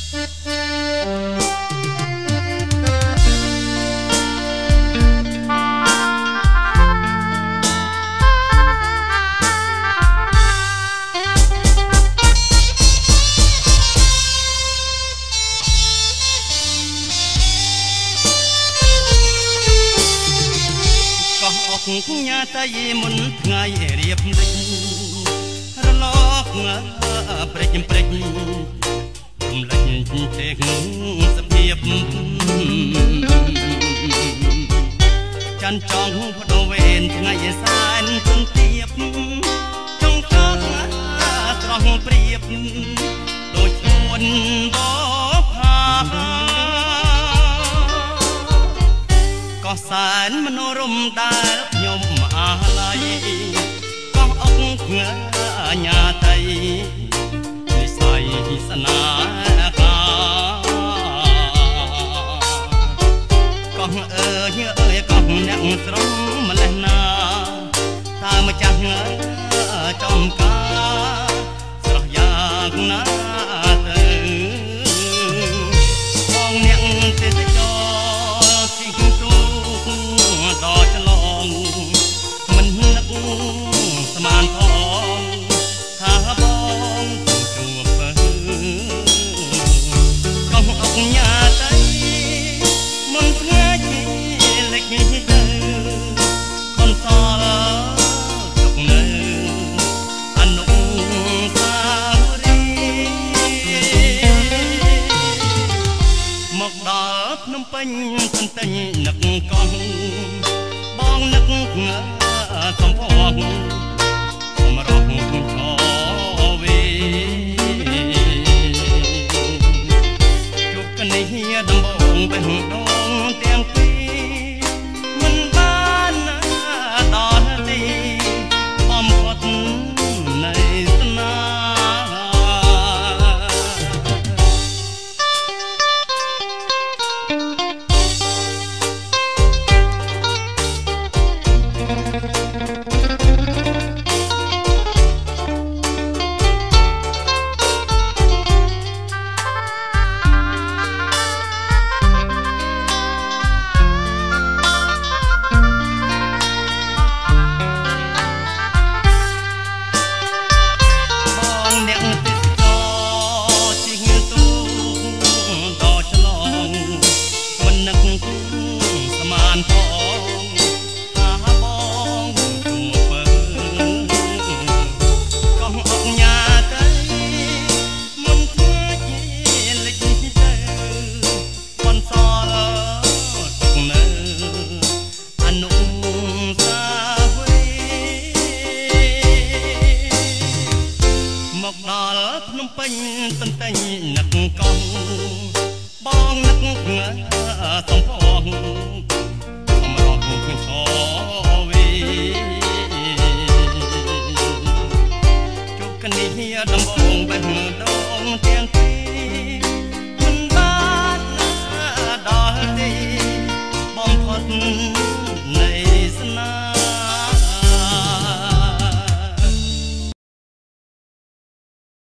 ញ៉ាតៃមុនថ្ងៃរៀបលិចរលកព្រិចព្រិចរំលេចទេសភាពចាន់ចង់បដូរវេនថ្ងៃសែនទុនទៀបចង់ចោលត្រង់ព្រៀបដូចជួនបផាក៏សែនមនោរម្យដែលខ្ញុំអាឡ័យកោះអុកងើញ៉ាតៃនិស័យស្នេហាកោះអើយកោះអ្នកស្រងម្លេះណាតើម្ចាស់ចំការស្រស់យ៉ាងណាទៅបងអ្នកទេសចរទីទូដល់ឆ្លងមិននឹកស្មានផងថាបងជួបបើកោះអុកញ៉ាតៃមុនថ្ងៃលេចទៅបន្សល់ទុកនៅអនុស្សាវរីយ៍មកដល់ភ្នំពេញសន្ទិញនឹកកោះបងនឹកសំផស្សសម្រស់ឈវីជួបគ្នាដំបងបេះដូងទាំងពីរមិនបានដល់ទីបំផុតនៃស្នេហ៍ភ្នំពេញសន្ទិញនឹកកោះបងនឹកសំផស្ស